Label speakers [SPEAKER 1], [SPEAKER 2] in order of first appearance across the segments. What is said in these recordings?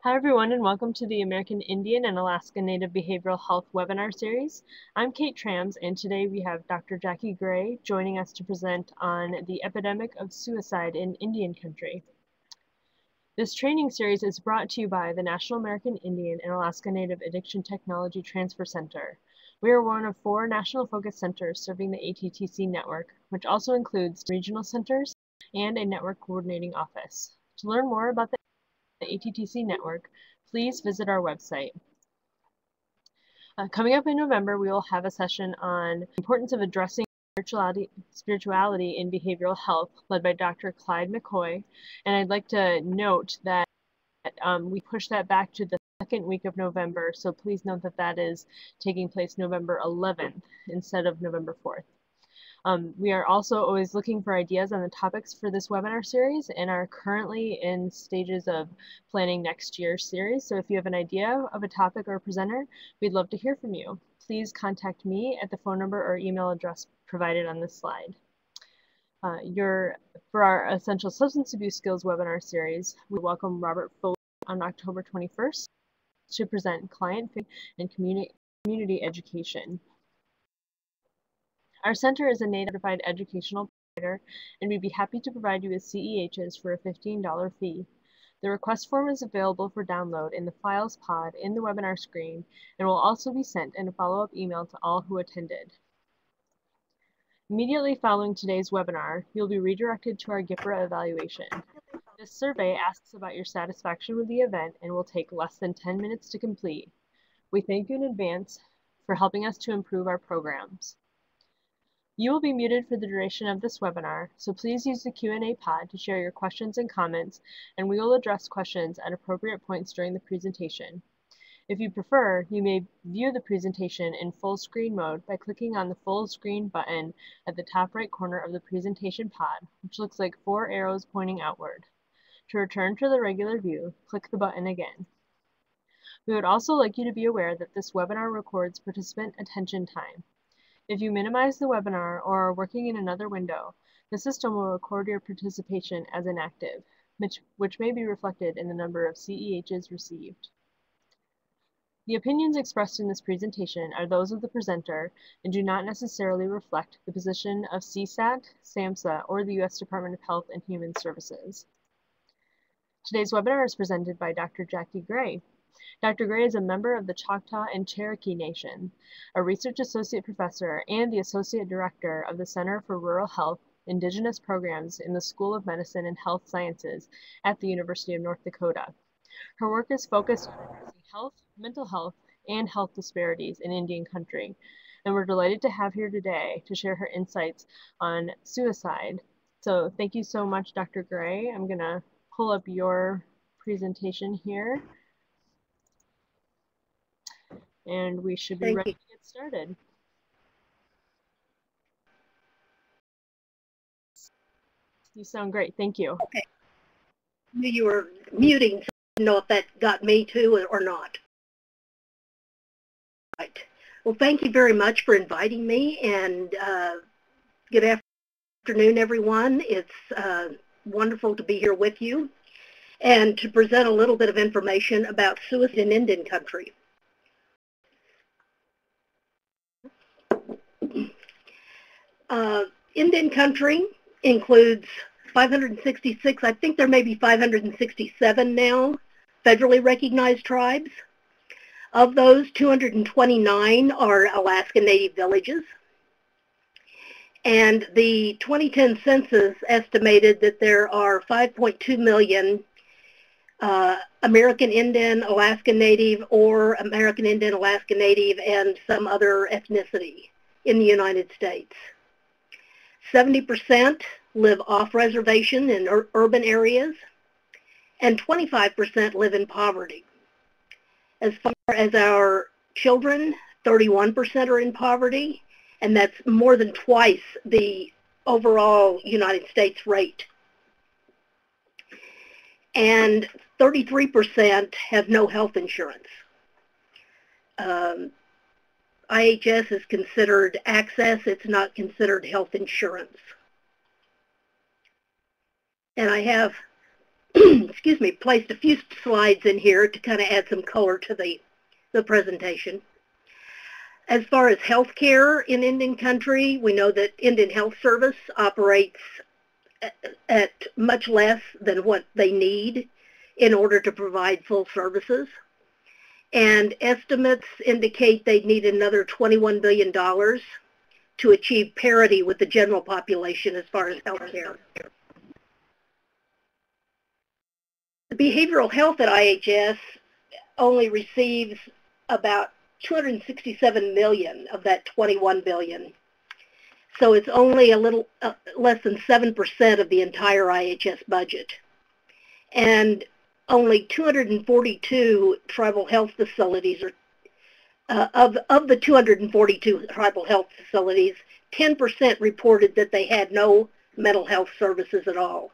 [SPEAKER 1] Hi, everyone, and welcome to the American Indian and Alaska Native Behavioral Health webinar series. I'm Kate Trams, and today we have Dr. Jackie Gray joining us to present on the epidemic of suicide in Indian country. This training series is brought to you by the National American Indian and Alaska Native Addiction Technology Transfer Center. We are one of 4 national focus centers serving the ATTC network, which also includes regional centers and a network coordinating office. To learn more about the ATTC network, please visit our website. Coming up in November, we will have a session on the importance of addressing spirituality in behavioral health, led by Dr. Clyde McCoy. And I'd like to note that we pushed that back to the second week of November, so please note that that is taking place November 11th instead of November 4th. We are also always looking for ideas on the topics for this webinar series and are currently in stages of planning next year's series. So if you have an idea of a topic or a presenter, we'd love to hear from you. Please contact me at the phone number or email address provided on this slide. For our Essential Substance Abuse Skills webinar series, we welcome Robert Foley on October 21st to present client and community education. Our center is a Native certified educational provider, and we'd be happy to provide you with CEHs for a $15 fee. The request form is available for download in the Files pod in the webinar screen and will also be sent in a follow-up email to all who attended. Immediately following today's webinar, you'll be redirected to our GIPRA evaluation. This survey asks about your satisfaction with the event and will take less than 10 minutes to complete. We thank you in advance for helping us to improve our programs. You will be muted for the duration of this webinar, so please use the Q&A pod to share your questions and comments, and we will address questions at appropriate points during the presentation. If you prefer, you may view the presentation in full screen mode by clicking on the full screen button at the top right corner of the presentation pod, which looks like 4 arrows pointing outward. To return to the regular view, click the button again. We would also like you to be aware that this webinar records participant attention time. If you minimize the webinar or are working in another window, the system will record your participation as inactive, which may be reflected in the number of CEHs received. The opinions expressed in this presentation are those of the presenter and do not necessarily reflect the position of CSAT, SAMHSA, or the U.S. Department of Health and Human Services. Today's webinar is presented by Dr. Jackie Gray. Dr. Gray is a member of the Choctaw and Cherokee Nation, a research associate professor, and the associate director of the Center for Rural Health Indigenous Programs in the School of Medicine and Health Sciences at the University of North Dakota. Her work is focused on addressing health, mental health, and health disparities in Indian country, and we're delighted to have here today to share her insights on suicide. So thank you so much, Dr. Gray. I'm going to pull up your presentation here. And we should be ready to get started. You sound great. Thank you.
[SPEAKER 2] Okay. You were muting, so I didn't know if that got me too or not. Right. Well, thank you very much for inviting me, and good afternoon, everyone. It's wonderful to be here with you and to present a little bit of information about suicide in Indian country. Indian country includes 566, I think there may be 567 now, federally recognized tribes. Of those, 229 are Alaska Native villages. And the 2010 census estimated that there are 5.2 million American Indian, Alaska Native, or American Indian, Alaska Native, and some other ethnicity in the United States. 70% live off-reservation in urban areas, and 25% live in poverty. As far as our children, 31% are in poverty, and that's more than twice the overall United States rate. And 33% have no health insurance. IHS is considered access, it's not considered health insurance. And I have excuse me, placed a few slides in here to kind of add some color to the presentation. As far as healthcare in Indian country, we know that Indian Health Service operates at much less than what they need in order to provide full services. And estimates indicate they need another $21 billion to achieve parity with the general population as far as healthcare. The behavioral health at IHS only receives about 267 million of that 21 billion. So it's only a little less than 7% of the entire IHS budget. And only 242 tribal health facilities of the 242 tribal health facilities, 10% reported that they had no mental health services at all.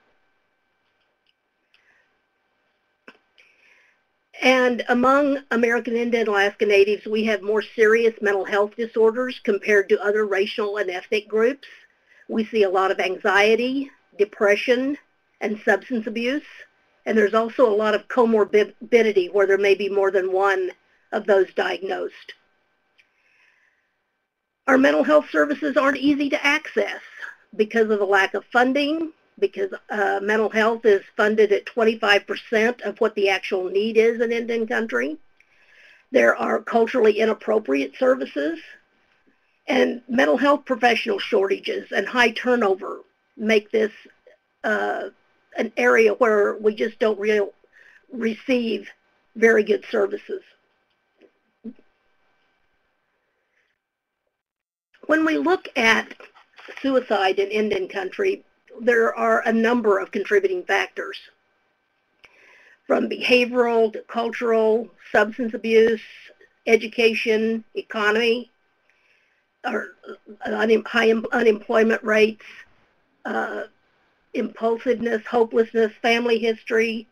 [SPEAKER 2] And among American Indian and Alaska Natives, we have more serious mental health disorders compared to other racial and ethnic groups. We see a lot of anxiety, depression, and substance abuse. And there's also a lot of comorbidity where there may be more than one of those diagnosed. Our mental health services aren't easy to access because of the lack of funding, because mental health is funded at 25% of what the actual need is in Indian country. There are culturally inappropriate services, and mental health professional shortages and high turnover make this an area where we just don't receive very good services. When we look at suicide in Indian country, there are a number of contributing factors, from behavioral to cultural, substance abuse, education, economy, or high unemployment rates, impulsiveness, hopelessness, family history.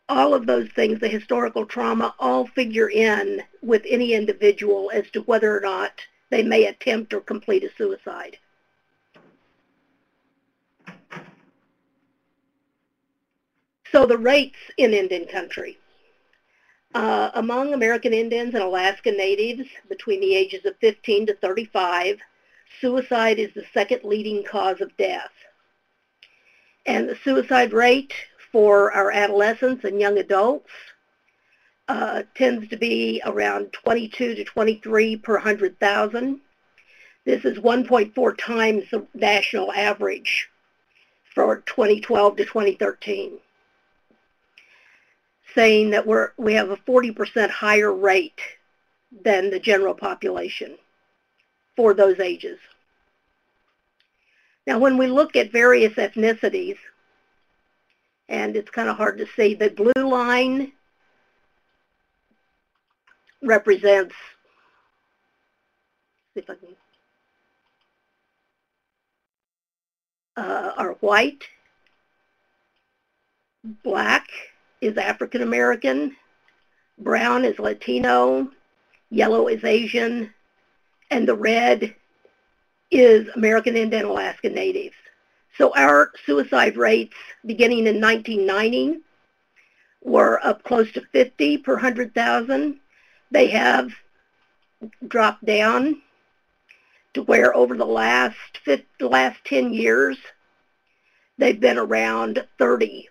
[SPEAKER 2] All of those things, the historical trauma, all figure in with any individual as to whether or not they may attempt or complete a suicide. So the rates in Indian country. Among American Indians and Alaska Natives between the ages of 15 to 35, suicide is the second leading cause of death. And the suicide rate for our adolescents and young adults tends to be around 22 to 23 per 100,000. This is 1.4 times the national average for 2012 to 2013, saying that we have a 40% higher rate than the general population for those ages. Now, when we look at various ethnicities, and it's kind of hard to see, the blue line represents, see if I can, are white, black is African American, brown is Latino, yellow is Asian, and the red is American Indian and Alaska Natives. So our suicide rates beginning in 1990 were up close to 50 per 100,000. They have dropped down to where over the last 10 years, they've been around 30.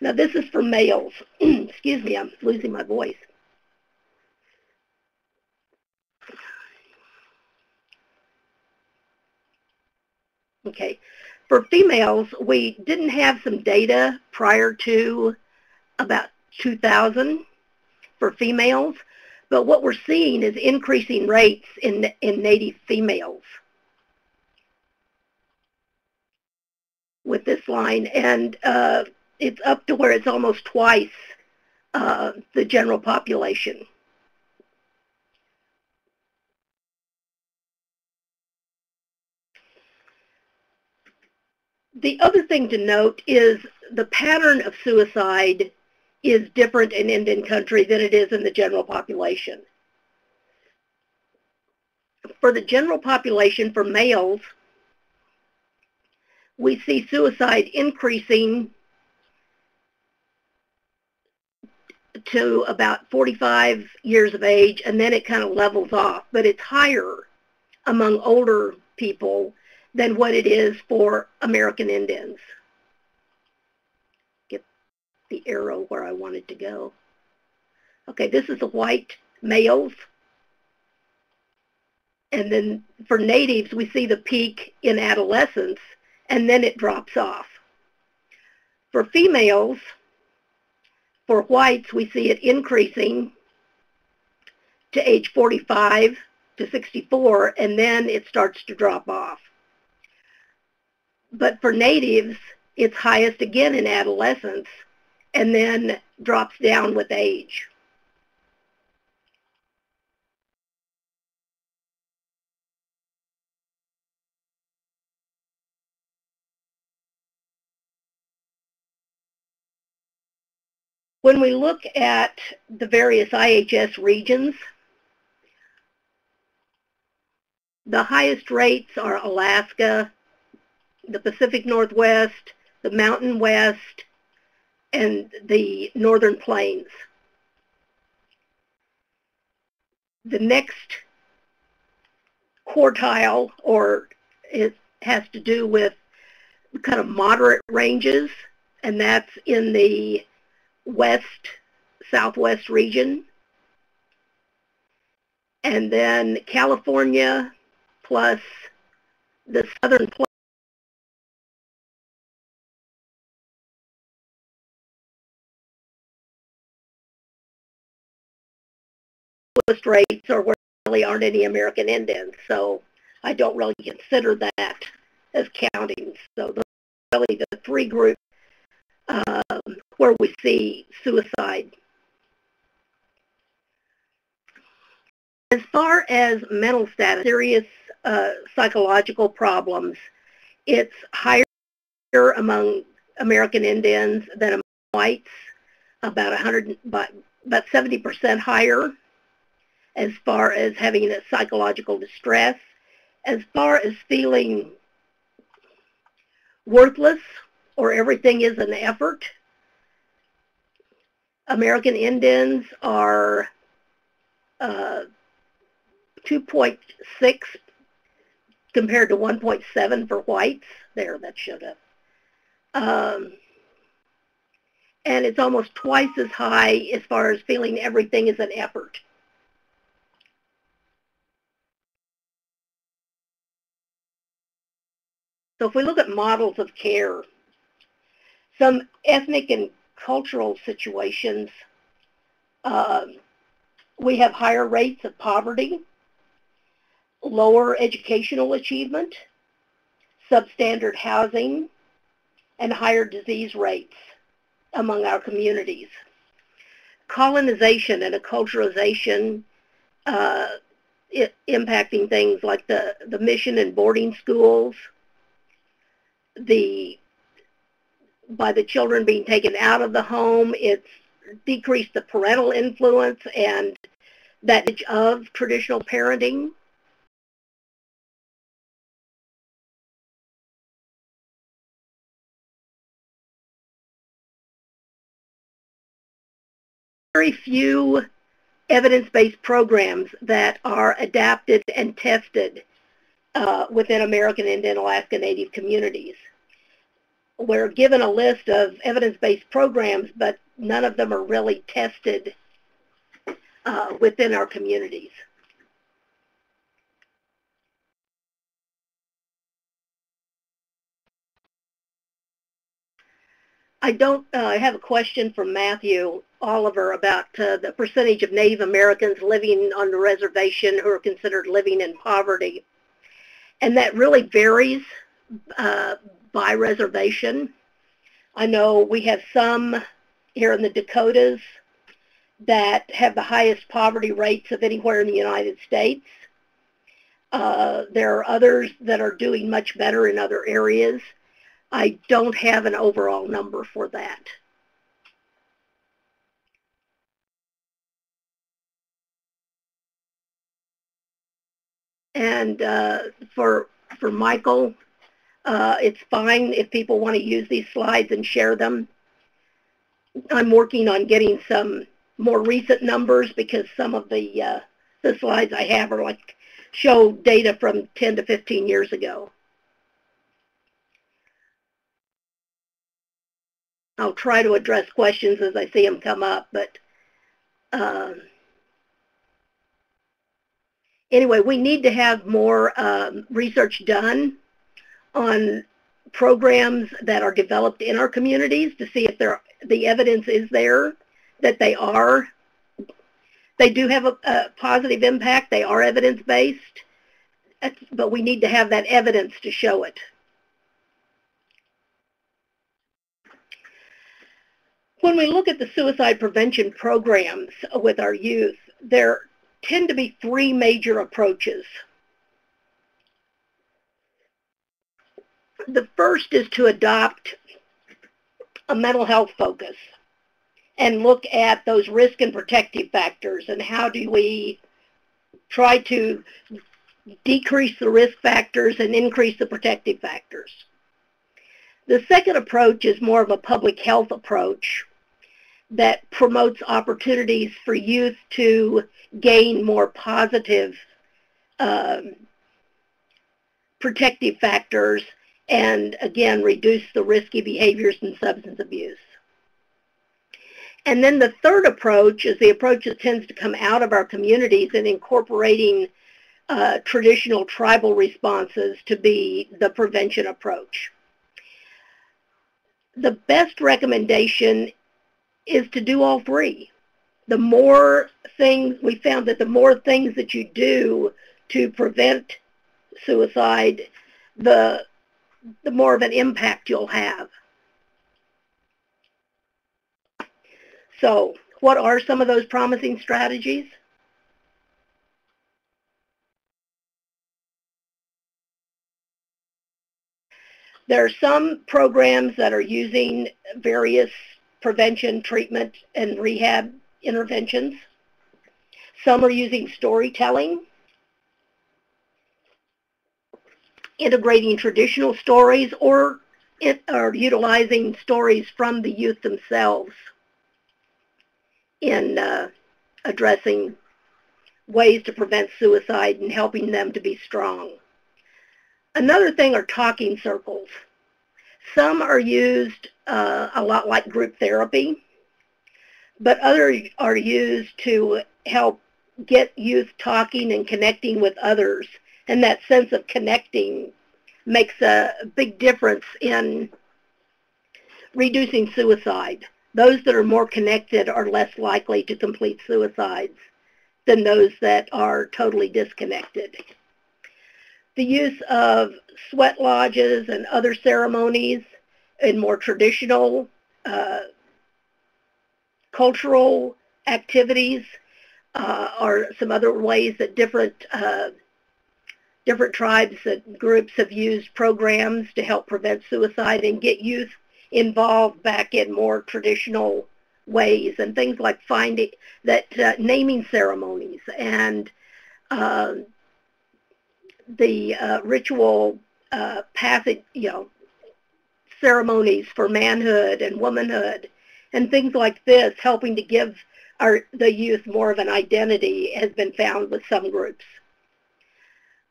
[SPEAKER 2] Now this is for males. Excuse me, I'm losing my voice. Okay, for females, we didn't have some data prior to about 2000 for females, but what we're seeing is increasing rates in Native females with this line, and it's up to where it's almost twice the general population. The other thing to note is the pattern of suicide is different in Indian country than it is in the general population. For the general population, for males, we see suicide increasing to about 45 years of age, and then it kind of levels off, but it's higher among older people than what it is for American Indians. Get the arrow where I want it to go. Okay, this is the white males. And then for natives, we see the peak in adolescence, and then it drops off. For females, for whites, we see it increasing to age 45 to 64, and then it starts to drop off. But for natives, it's highest again in adolescence, and then drops down with age. When we look at the various IHS regions, the highest rates are Alaska, the Pacific Northwest, the Mountain West, and the Northern Plains. The next quartile, or it has to do with kind of moderate ranges, and that's in the west, southwest region. And then California plus the southern lowest rates are where there really aren't any American Indians. So I don't really consider that as counting. So those are really the three groups where we see suicide. As far as mental status, serious psychological problems, it's higher among American Indians than among whites, about 70% higher as far as having a psychological distress. As far as feeling worthless or everything is an effort, American Indians are 2.6 compared to 1.7 for whites. There, that showed up. And it's almost twice as high as far as feeling everything is an effort. So if we look at models of care, some ethnic and cultural situations, we have higher rates of poverty, lower educational achievement, substandard housing, and higher disease rates among our communities. Colonization and acculturation impacting things like the mission and boarding schools, by the children being taken out of the home, it's decreased the parental influence and that of traditional parenting. Very few evidence-based programs that are adapted and tested within American Indian Alaska Native communities. We're given a list of evidence-based programs, but none of them are really tested within our communities. I have a question from Matthew Oliver about the percentage of Native Americans living on the reservation who are considered living in poverty. And that really varies by reservation. I know we have some here in the Dakotas that have the highest poverty rates of anywhere in the United States. There are others that are doing much better in other areas. I don't have an overall number for that. And for Michael, it's fine if people want to use these slides and share them. I'm working on getting some more recent numbers because some of the slides I have are like show data from 10 to 15 years ago. I'll try to address questions as I see them come up, but anyway, we need to have more research done on programs that are developed in our communities to see if the evidence is there that they do have a positive impact. They are evidence-based, but we need to have that evidence to show it. When we look at the suicide prevention programs with our youth, there tend to be three major approaches. The first is to adopt a mental health focus and look at those risk and protective factors and how do we try to decrease the risk factors and increase the protective factors. The second approach is more of a public health approach that promotes opportunities for youth to gain more positive protective factors and, again, reduce the risky behaviors and substance abuse. And then the third approach is the approach that tends to come out of our communities and incorporating traditional tribal responses to be the prevention approach. The best recommendation is to do all three. The more things, we found that the more things that you do to prevent suicide, the more of an impact you'll have. So, what are some of those promising strategies? There are some programs that are using various prevention, treatment, and rehab interventions. Some are using storytelling, integrating traditional stories, or utilizing stories from the youth themselves in addressing ways to prevent suicide and helping them to be strong. Another thing are talking circles. Some are used a lot like group therapy, but others are used to help get youth talking and connecting with others. And that sense of connecting makes a big difference in reducing suicide. Those that are more connected are less likely to complete suicides than those that are totally disconnected. The use of sweat lodges and other ceremonies in more traditional cultural activities are some other ways that different tribes and groups have used programs to help prevent suicide and get youth involved back in more traditional ways, and things like finding that naming ceremonies and the ritual passage, ceremonies for manhood and womanhood and things like this, helping to give the youth more of an identity, has been found with some groups.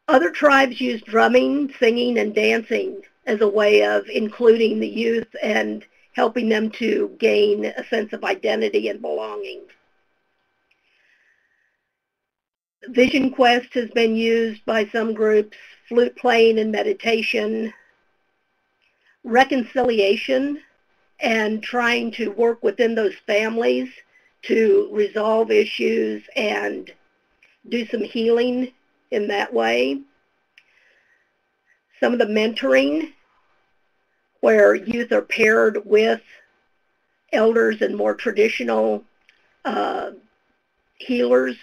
[SPEAKER 2] Other tribes use drumming, singing, and dancing as a way of including the youth and helping them to gain a sense of identity and belonging. Vision quest has been used by some groups, flute playing and meditation, reconciliation, and trying to work within those families to resolve issues and do some healing in that way. Some of the mentoring, where youth are paired with elders and more traditional healers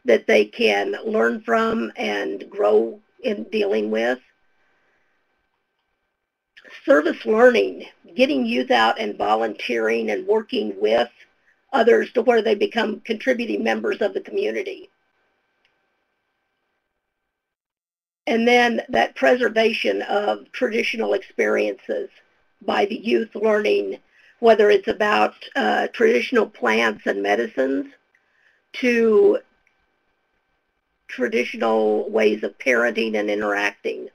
[SPEAKER 2] that they can learn from and grow in dealing with. Service learning, getting youth out and volunteering and working with others to where they become contributing members of the community. And then that preservation of traditional experiences by the youth learning whether it's about traditional plants and medicines to traditional ways of parenting and interacting.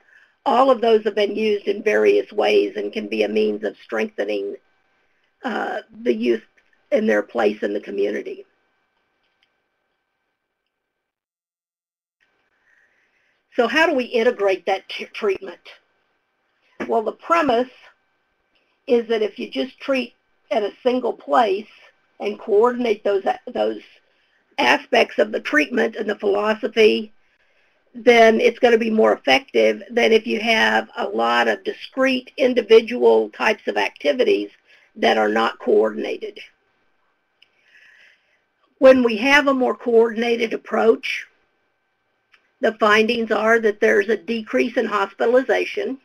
[SPEAKER 2] All of those have been used in various ways and can be a means of strengthening the youth in their place in the community. So how do we integrate that treatment? Well, the premise is that if you just treat at a single place and coordinate those aspects of the treatment and the philosophy, then it's going to be more effective than if you have a lot of discrete individual types of activities that are not coordinated. When we have a more coordinated approach, the findings are that there's a decrease in hospitalization,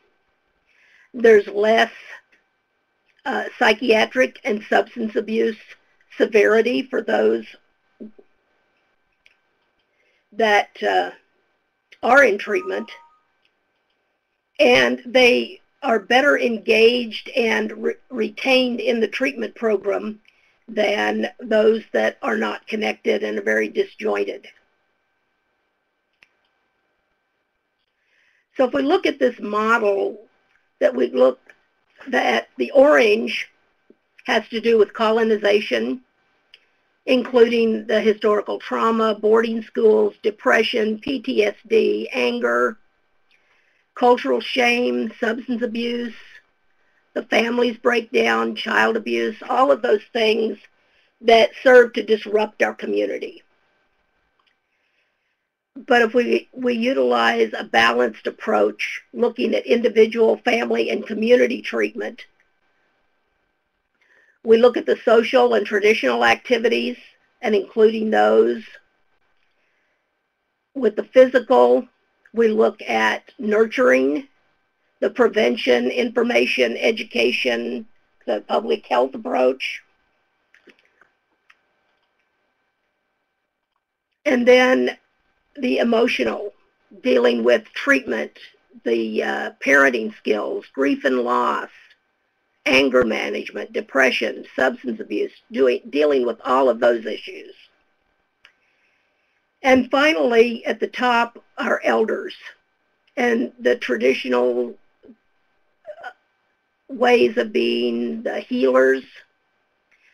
[SPEAKER 2] there's less psychiatric and substance abuse severity for those that are in treatment, and they are better engaged and retained in the treatment program than those that are not connected and are very disjointed. So if we look at this model, that the orange has to do with colonization, including the historical trauma, boarding schools, depression, PTSD, anger, cultural shame, substance abuse, the family's breakdown, child abuse, all of those things that serve to disrupt our community. But if we utilize a balanced approach, looking at individual, family, and community treatment, we look at the social and traditional activities and including those. With the physical, we look at nurturing, the prevention, information, education, the public health approach. And then the emotional, dealing with treatment, the parenting skills, grief and loss, anger management, depression, substance abuse, dealing with all of those issues. And finally, at the top, our elders and the traditional ways of being the healers,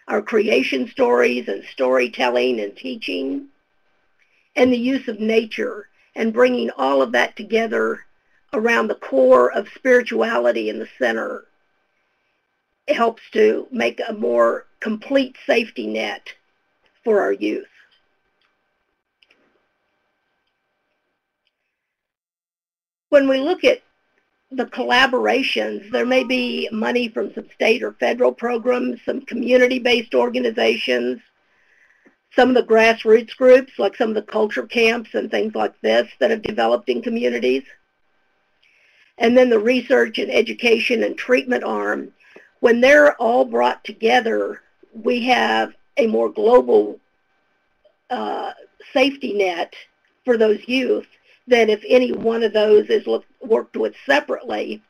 [SPEAKER 2] our creation stories and storytelling and teaching, and the use of nature, and bringing all of that together around the core of spirituality in the center. It helps to make a more complete safety net for our youth. When we look at the collaborations, there may be money from some state or federal programs, some community-based organizations, some of the grassroots groups, like some of the culture camps and things like this that have developed in communities. And then the research and education and treatment arm. When they're all brought together, we have a more global safety net for those youth than if any one of those is worked with separately.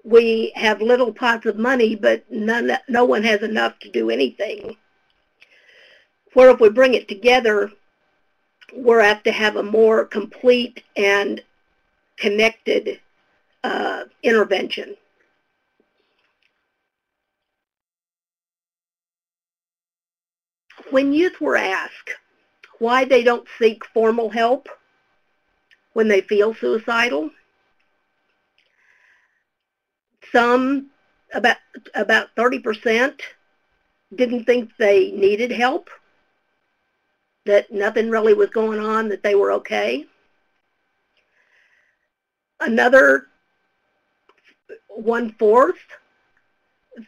[SPEAKER 2] We have little pots of money, but no one has enough to do anything. Where if we bring it together, we're apt to have a more complete and connected intervention. When youth were asked why they don't seek formal help when they feel suicidal, some, about 30%, didn't think they needed help, that nothing really was going on, that they were okay. Another 1/4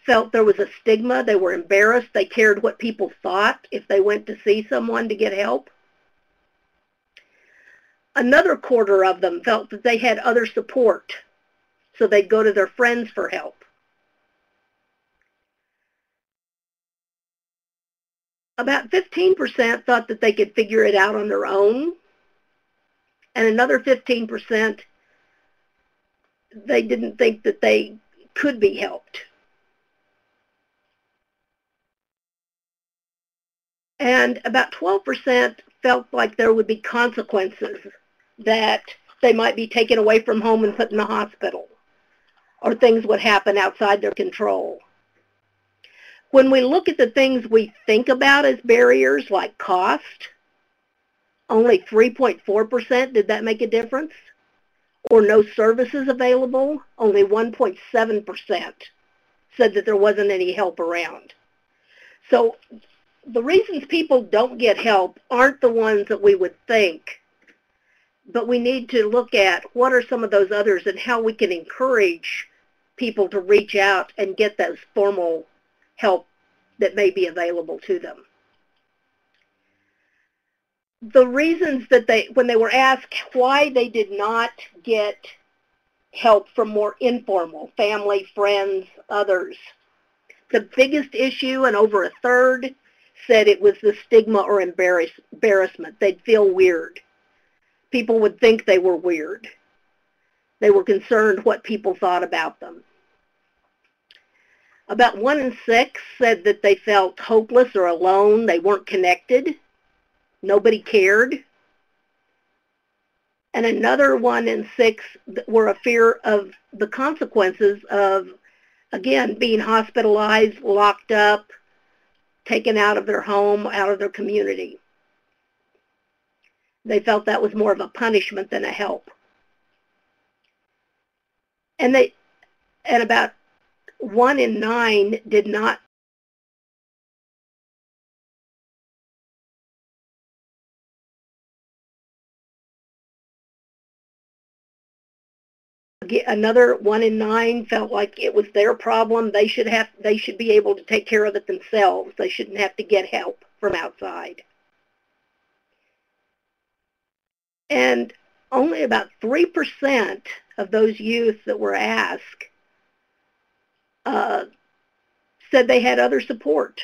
[SPEAKER 2] felt there was a stigma. They were embarrassed. They cared what people thought if they went to see someone to get help. Another 1/4 of them felt that they had other support, so they'd go to their friends for help. About 15% thought that they could figure it out on their own, and another 15%, they didn't think that they could be helped. And about 12% felt like there would be consequences, that they might be taken away from home and put in the hospital, or things would happen outside their control. When we look at the things we think about as barriers, like cost, only 3.4%, did that make a difference? Or no services available, only 1.7% said that there wasn't any help around. So the reasons people don't get help aren't the ones that we would think, but we need to look at what are some of those others and how we can encourage people to reach out and get those formal help that may be available to them. The reasons that when they were asked why they did not get help from more informal, family, friends, others, the biggest issue, and over a third, said it was the stigma or embarrassment. They'd feel weird. People would think they were weird. They were concerned what people thought about them. About 1 in 6 said that they felt hopeless or alone. They weren't connected. Nobody cared. And another 1 in 6 were a fear of the consequences of, again, being hospitalized, locked up, taken out of their home, out of their community. They felt that was more of a punishment than a help. And about 1 in 9 did not another 1 in 9 felt like it was their problem. They should be able to take care of it themselves. They shouldn't have to get help from outside. And only about 3% of those youth that were asked said they had other support.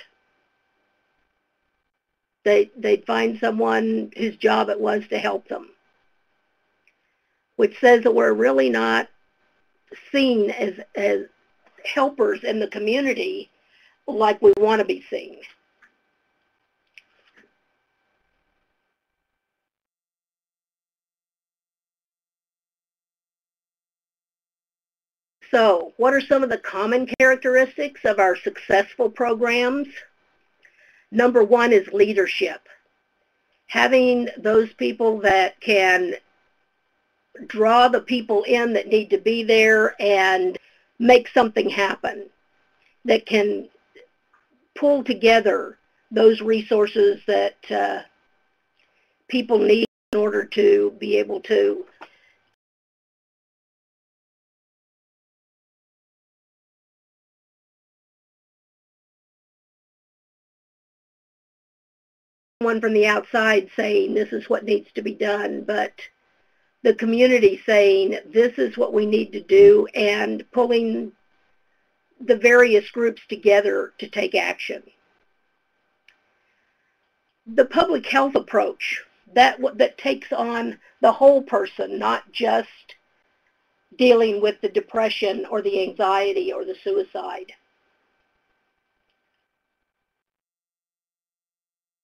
[SPEAKER 2] They'd find someone whose job it was to help them, which says that we're really not seen as helpers in the community like we want to be seen. So, what are some of the common characteristics of our successful programs? Number 1 is leadership. Having those people that can draw the people in that need to be there and make something happen, that can pull together those resources that people need in order to be able to someone from the outside saying this is what needs to be done, but the community saying this is what we need to do and pulling the various groups together to take action. The public health approach, that takes on the whole person, not just dealing with the depression or the anxiety or the suicide.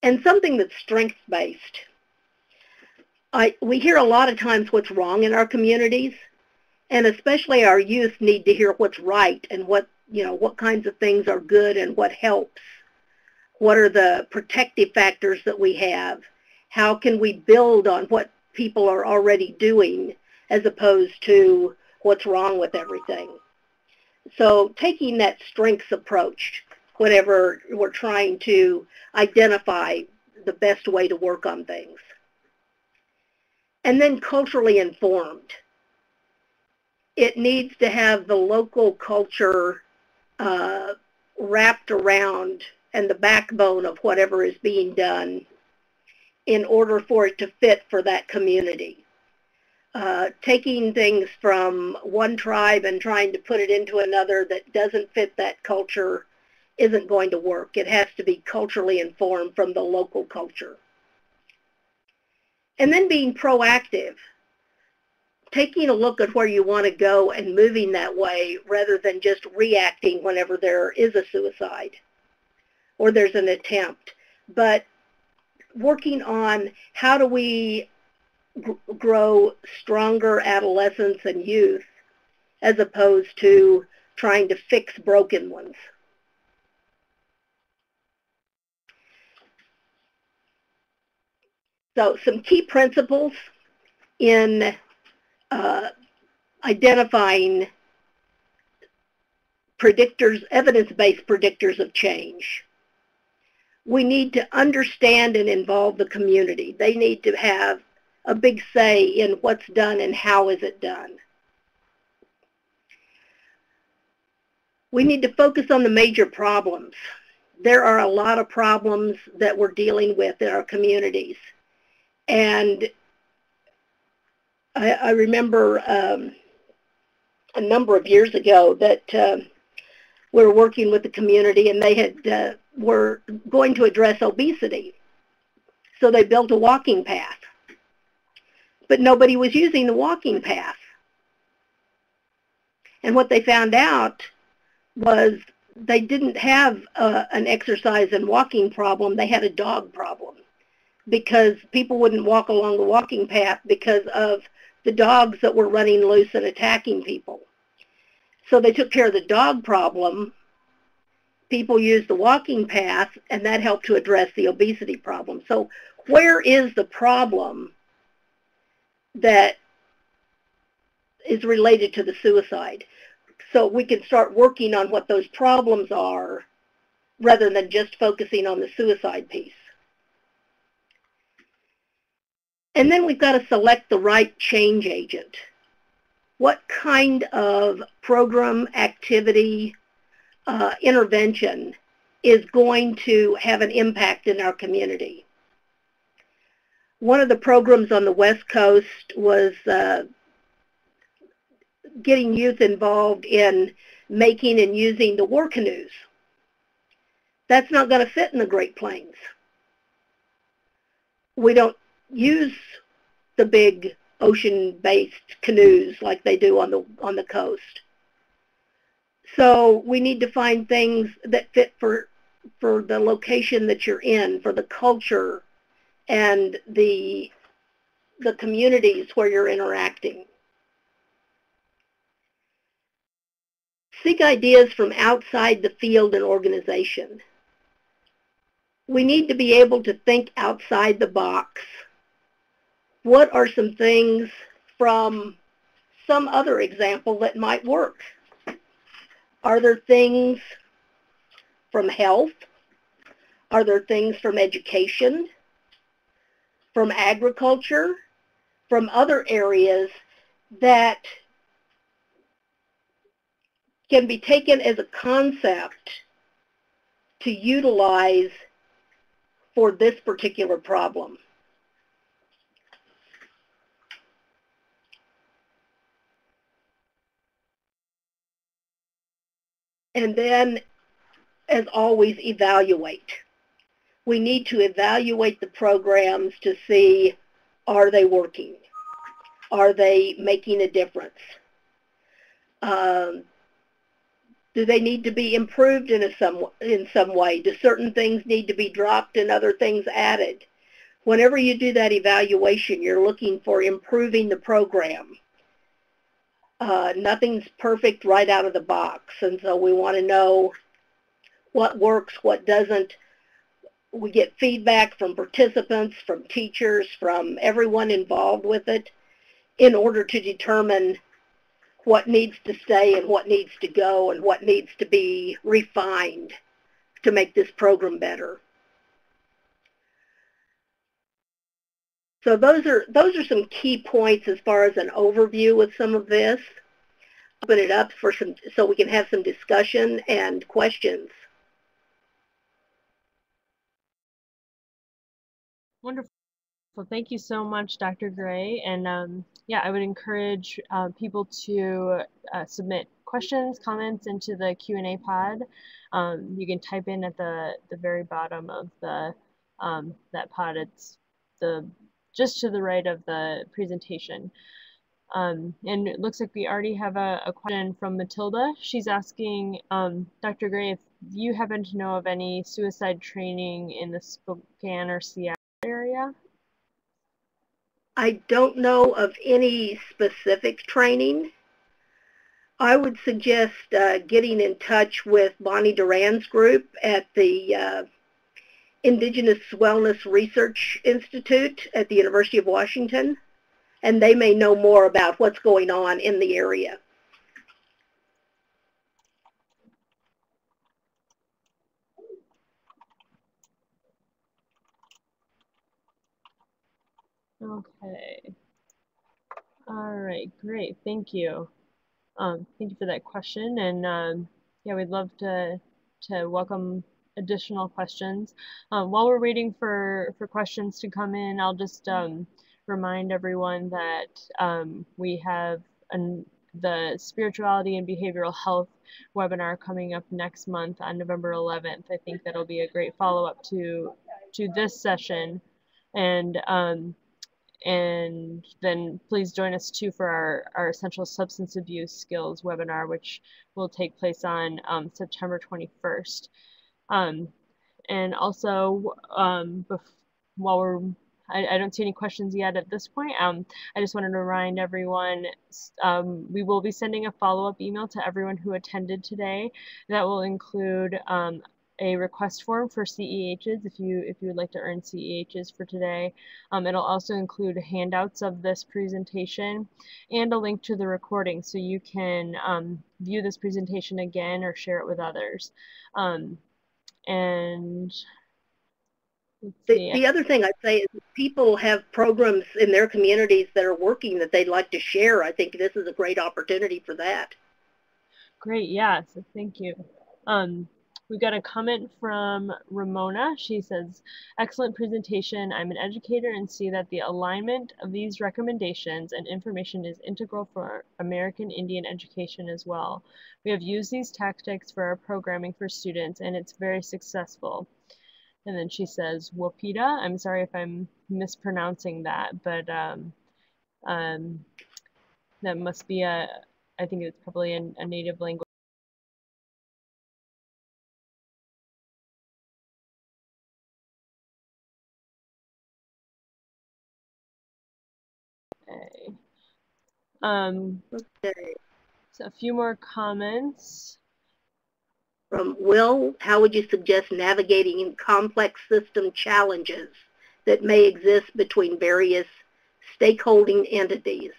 [SPEAKER 2] And something that's strengths-based. We hear a lot of times what's wrong in our communities, and especially our youth need to hear what's right and what kinds of things are good and what helps. What are the protective factors that we have? How can we build on what people are already doing as opposed to what's wrong with everything? So taking that strengths approach whenever we're trying to identify the best way to work on things. And then culturally informed. It needs to have the local culture wrapped around and the backbone of whatever is being done in order for it to fit for that community. Taking things from one tribe and trying to put it into another that doesn't fit that culture isn't going to work. It has to be culturally informed from the local culture. And then being proactive. Taking a look at where you want to go and moving that way rather than just reacting whenever there is a suicide or there's an attempt, but working on how do we grow stronger adolescents and youth as opposed to trying to fix broken ones. So some key principles in identifying predictors, evidence-based predictors of change. We need to understand and involve the community. They need to have a big say in what's done and how is it done. We need to focus on the major problems. There are a lot of problems that we're dealing with in our communities. And I remember a number of years ago that we were working with the community, and they had were going to address obesity. So they built a walking path. But nobody was using the walking path. And what they found out was they didn't have an exercise and walking problem, they had a dog problem, because people wouldn't walk along the walking path because of the dogs that were running loose and attacking people. So they took care of the dog problem, people used the walking path, and that helped to address the obesity problem. So where is the problem that is related to the suicide? So we can start working on what those problems are rather than just focusing on the suicide piece. And then we've got to select the right change agent. What kind of program, activity, intervention is going to have an impact in our community? One of the programs on the West Coast was getting youth involved in making and using the war canoes. That's not going to fit in the Great Plains. We don't use the big ocean-based canoes like they do on the coast. So we need to find things that fit for the location that you're in, for the culture and the communities where you're interacting. Seek ideas from outside the field and organization. We need to be able to think outside the box. What are some things from some other example that might work? Are there things from health? Are there things from education? From agriculture? From other areas that can be taken as a concept to utilize for this particular problem? And then, as always, evaluate. We need to evaluate the programs to see, are they working? Are they making a difference? Do they need to be improved in some way? Do certain things need to be dropped and other things added? Whenever you do that evaluation, you're looking for improving the program. Nothing's perfect right out of the box, and so we want to know what works, what doesn't. We get feedback from participants, from teachers, from everyone involved with it in order to determine what needs to stay and what needs to go and what needs to be refined to make this program better. So those are some key points as far as an overview with some of this. Open it up for so we can have some discussion and questions.
[SPEAKER 1] Wonderful. Thank you so much, Dr. Gray. And yeah, I would encourage people to submit questions, comments into the Q&A pod. You can type in at the very bottom of the that pod. It's just to the right of the presentation. And it looks like we already have a question from Matilda. She's asking, Dr. Gray, if you happen to know of any suicide training in the Spokane or Seattle area?
[SPEAKER 2] I don't know of any specific training. I would suggest getting in touch with Bonnie Duran's group at the Indigenous Wellness Research Institute at the University of Washington, and they may know more about what's going on in the area.
[SPEAKER 1] Okay. All right, great. Thank you. Thank you for that question. And yeah, we'd love to welcome additional questions. While we're waiting for questions to come in, I'll just remind everyone that we have the Spirituality and Behavioral Health webinar coming up next month on November 11th. I think that'll be a great follow-up to this session. And then please join us too for our essential substance abuse skills webinar, which will take place on September 21st. And also, while I don't see any questions yet at this point. I just wanted to remind everyone we will be sending a follow-up email to everyone who attended today. That will include a request form for CEHs if you would like to earn CEHs for today. It'll also include handouts of this presentation and a link to the recording so you can view this presentation again or share it with others. And
[SPEAKER 2] the other thing I'd say is if people have programs in their communities that are working that they'd like to share, I think this is a great opportunity for that.
[SPEAKER 1] Great, yes, thank you. We got a comment from Ramona. She says, excellent presentation. I'm an educator and see that the alignment of these recommendations and information is integral for American Indian education as well. We have used these tactics for our programming for students and it's very successful. And then she says, Wapita. I'm sorry if I'm mispronouncing that, but that must be I think it's probably a native language. Okay. So a few more comments.
[SPEAKER 2] From Will, how would you suggest navigating complex system challenges that may exist between various stakeholding entities?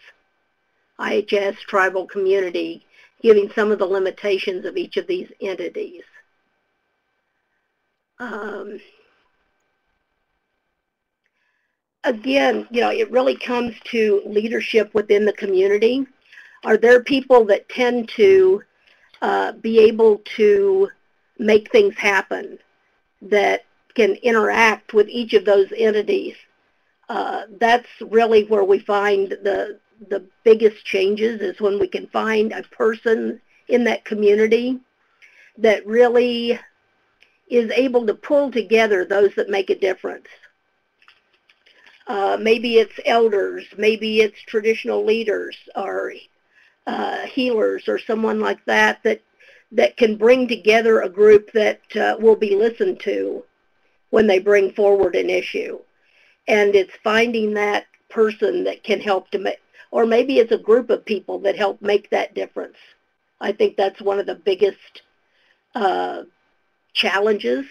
[SPEAKER 2] IHS, tribal community, giving some of the limitations of each of these entities. Again, it really comes to leadership within the community. Are there people that tend to be able to make things happen, that can interact with each of those entities? That's really where we find the biggest changes, is when we can find a person in that community that really is able to pull together those that make a difference. Maybe it's elders, maybe it's traditional leaders or healers or someone like that that can bring together a group that will be listened to when they bring forward an issue. And it's finding that person that can help to make, or maybe it's a group of people that help make that difference. I think that's one of the biggest challenges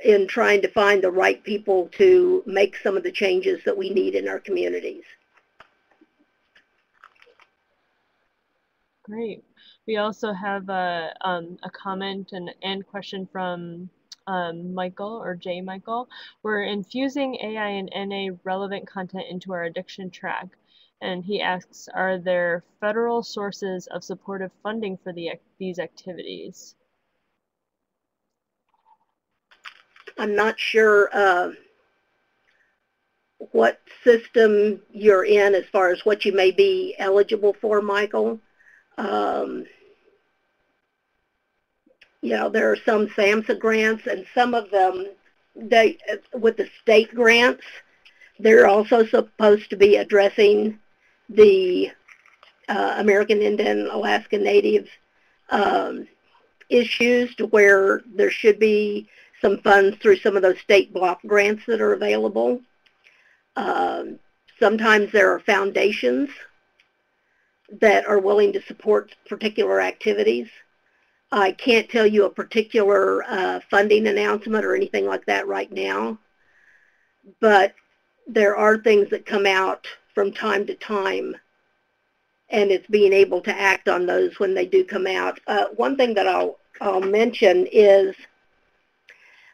[SPEAKER 2] in trying to find the right people to make some of the changes that we need in our communities.
[SPEAKER 1] Great. We also have a comment and question from Michael, or J. Michael. We're infusing AI and NA relevant content into our addiction track. And he asks, are there federal sources of supportive funding for these activities?
[SPEAKER 2] I'm not sure what system you're in as far as what you may be eligible for, Michael. There are some SAMHSA grants, and some of them, with the state grants, they're also supposed to be addressing the American Indian, Alaska Native issues, to where there should be some funds through some of those state block grants that are available. Sometimes there are foundations that are willing to support particular activities. I can't tell you a particular funding announcement or anything like that right now, but there are things that come out from time to time, and it's being able to act on those when they do come out. One thing that I'll mention is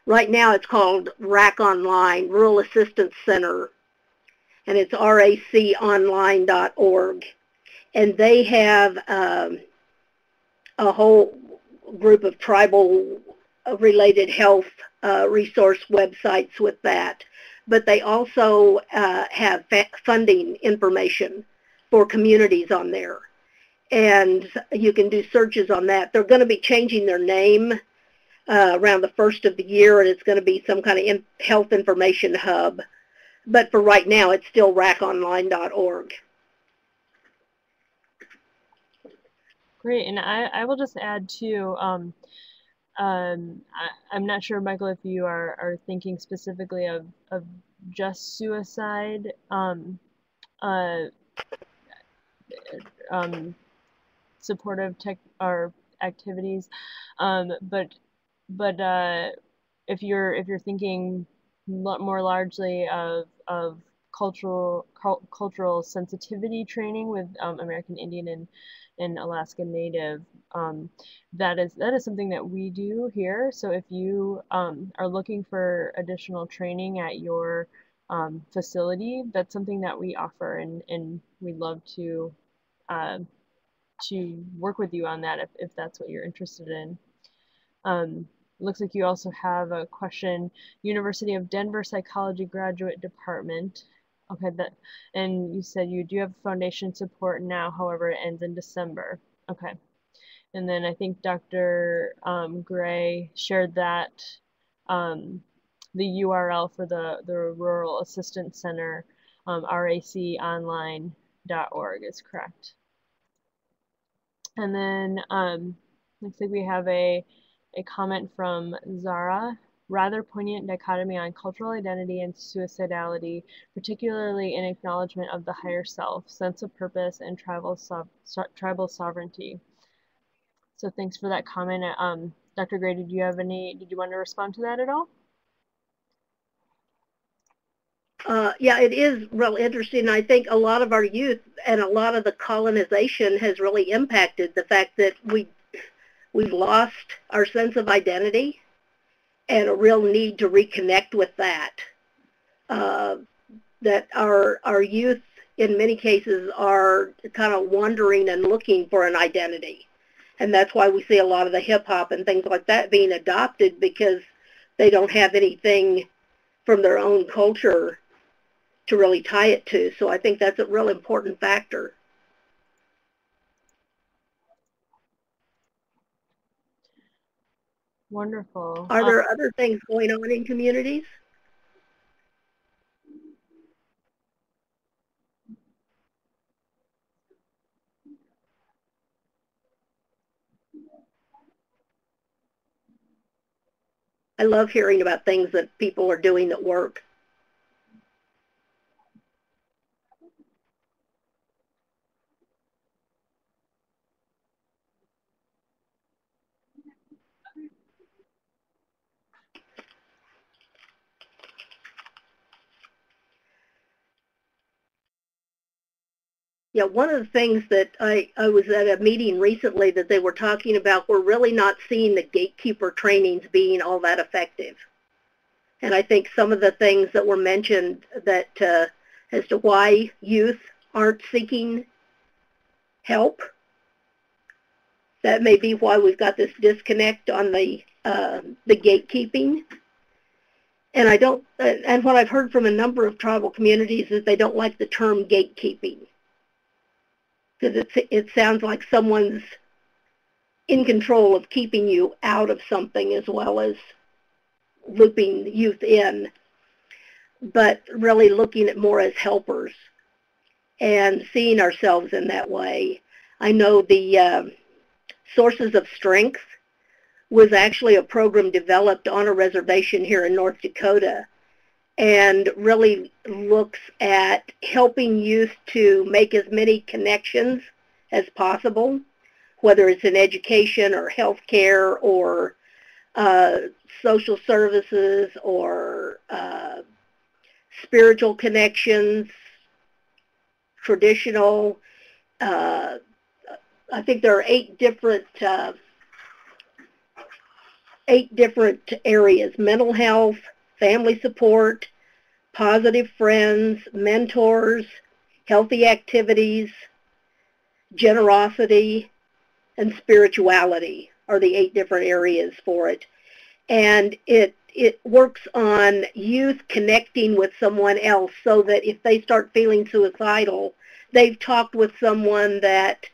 [SPEAKER 2] right now it's called RAC Online, Rural Assistance Center, and it's raconline.org. And they have a whole group of tribal-related health resource websites with that. But they also have funding information for communities on there. And you can do searches on that. They're going to be changing their name around the first of the year, and it's going to be some kind of health information hub. But for right now, it's still raconline.org.
[SPEAKER 1] Great, and I will just add too, I'm not sure, Michael, if you are thinking specifically of just suicide supportive tech or activities, but if you're thinking more largely of cultural sensitivity training with American Indian and Alaska Native, that is something that we do here. So if you are looking for additional training at your facility, that's something that we offer, and we'd love to work with you on that if that's what you're interested in. Looks like you also have a question. University of Denver Psychology Graduate Department. Okay, and you said you do have foundation support now, however, it ends in December. Okay. And then I think Dr. Gray shared that the URL for the Rural Assistance Center, raconline.org is correct. And then looks like we have a comment from Zara. Rather poignant dichotomy on cultural identity and suicidality, particularly in acknowledgement of the higher self, sense of purpose, and tribal sovereignty. So thanks for that comment. Dr. Gray, did you want to respond to that at all?
[SPEAKER 2] Yeah, it is real interesting. I think a lot of our youth and a lot of the colonization has really impacted the fact that we've lost our sense of identity and a real need to reconnect with that. That our youth, in many cases, are kind of wandering and looking for an identity. And that's why we see a lot of the hip-hop and things like that being adopted, because they don't have anything from their own culture to really tie it to. So I think that's a real important factor.
[SPEAKER 1] Wonderful.
[SPEAKER 2] Are there other things going on in communities? I love hearing about things that people are doing that work. Yeah, one of the things that I was at a meeting recently that they were talking about, we're really not seeing the gatekeeper trainings being all that effective. And I think some of the things that were mentioned that as to why youth aren't seeking help, that may be why we've got this disconnect on the gatekeeping. And and what I've heard from a number of tribal communities is they don't like the term gatekeeping, because it sounds like someone's in control of keeping you out of something as well as looping youth in, but really looking at more as helpers and seeing ourselves in that way. I know the sources of strength was actually a program developed on a reservation here in North Dakota, and really looks at helping youth to make as many connections as possible, whether it's in education or healthcare or social services or spiritual connections, traditional. Uh, I think there are eight different areas: mental health, family support, positive friends, mentors, healthy activities, generosity, and spirituality are the 8 different areas for it. And it works on youth connecting with someone else so that if they start feeling suicidal, they've talked with someone that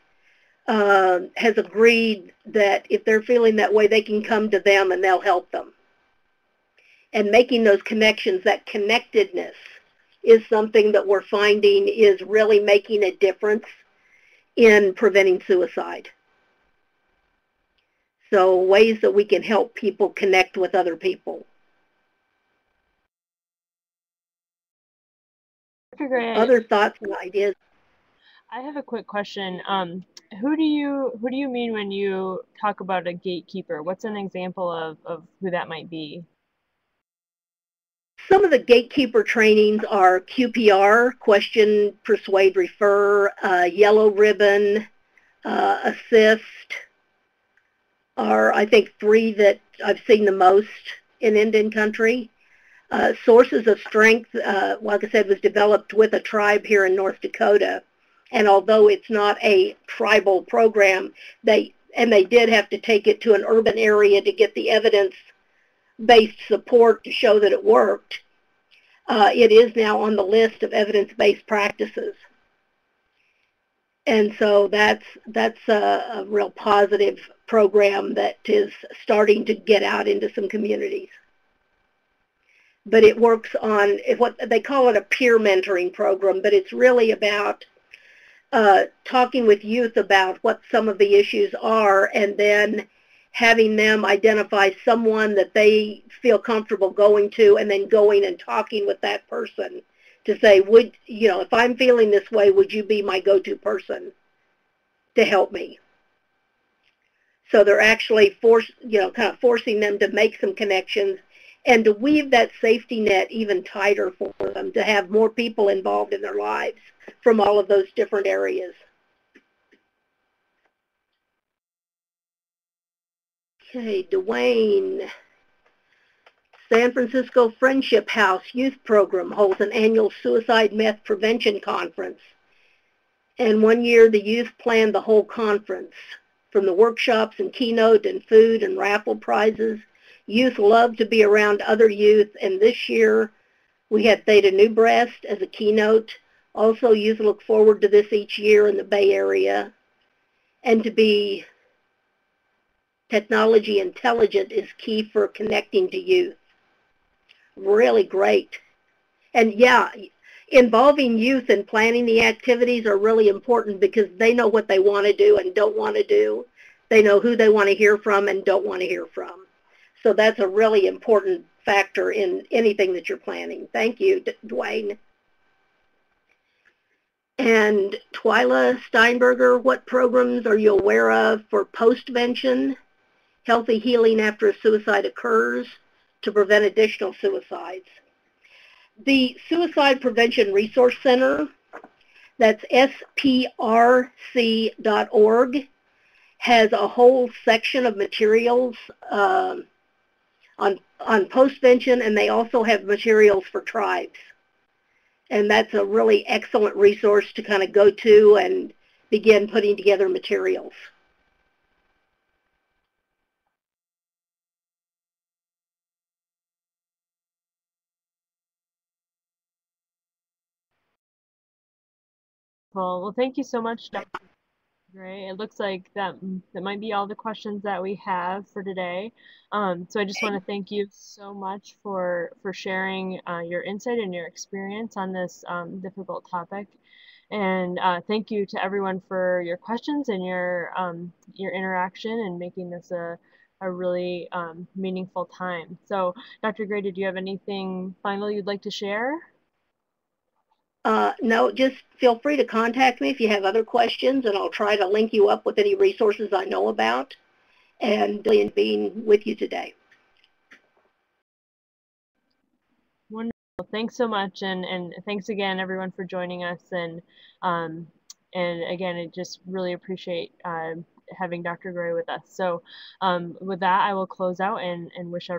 [SPEAKER 2] has agreed that if they're feeling that way, they can come to them and they'll help them. And making those connections, that connectedness, is something that we're finding is really making a difference in preventing suicide. So ways that we can help people connect with other people. Other thoughts and ideas?
[SPEAKER 1] I have a quick question. Who do you mean when you talk about a gatekeeper? What's an example of who that might be?
[SPEAKER 2] Some of the gatekeeper trainings are QPR, question, persuade, refer, yellow ribbon, assist, are I think 3 that I've seen the most in Indian country. Sources of Strength, like I said, was developed with a tribe here in North Dakota. And although it's not a tribal program, they did have to take it to an urban area to get the evidence-based support to show that it worked. It is now on the list of evidence-based practices. And so that's a real positive program that is starting to get out into some communities. But it works on what they call it a peer mentoring program, but it's really about talking with youth about what some of the issues are and then having them identify someone that they feel comfortable going to and then going and talking with that person to say, if I'm feeling this way, would you be my go-to person to help me? So they're actually kind of forcing them to make some connections and to weave that safety net even tighter for them, to have more people involved in their lives from all of those different areas. Okay, Dwayne. San Francisco Friendship House Youth Program holds an annual suicide meth prevention conference. And one year the youth planned the whole conference. From the workshops and keynote and food and raffle prizes, youth love to be around other youth, and this year we had Theta New Breast as a keynote. Also, youth look forward to this each year in the Bay Area. And to be technology intelligent is key for connecting to youth. Really great. And yeah, involving youth in planning the activities are really important because they know what they want to do and don't want to do. They know who they want to hear from and don't want to hear from. So that's a really important factor in anything that you're planning. Thank you, Dwayne. And Twyla Steinberger, what programs are you aware of for postvention, healthy healing after a suicide occurs, to prevent additional suicides? The Suicide Prevention Resource Center, that's sprc.org, has a whole section of materials on postvention, and they also have materials for tribes. And that's a really excellent resource to kind of go to and begin putting together materials.
[SPEAKER 1] Well, thank you so much, Dr. Gray. It looks like that might be all the questions that we have for today. So I just want to thank you so much for sharing your insight and your experience on this difficult topic. And thank you to everyone for your questions and your interaction and making this a a really meaningful time. So Dr. Gray, did you have anything final you'd like to share?
[SPEAKER 2] No, just feel free to contact me if you have other questions, and I'll try to link you up with any resources I know about, and being with you today.
[SPEAKER 1] Wonderful. Thanks so much, and thanks again, everyone, for joining us. And again, I just really appreciate having Dr. Gray with us. So with that, I will close out and wish everyone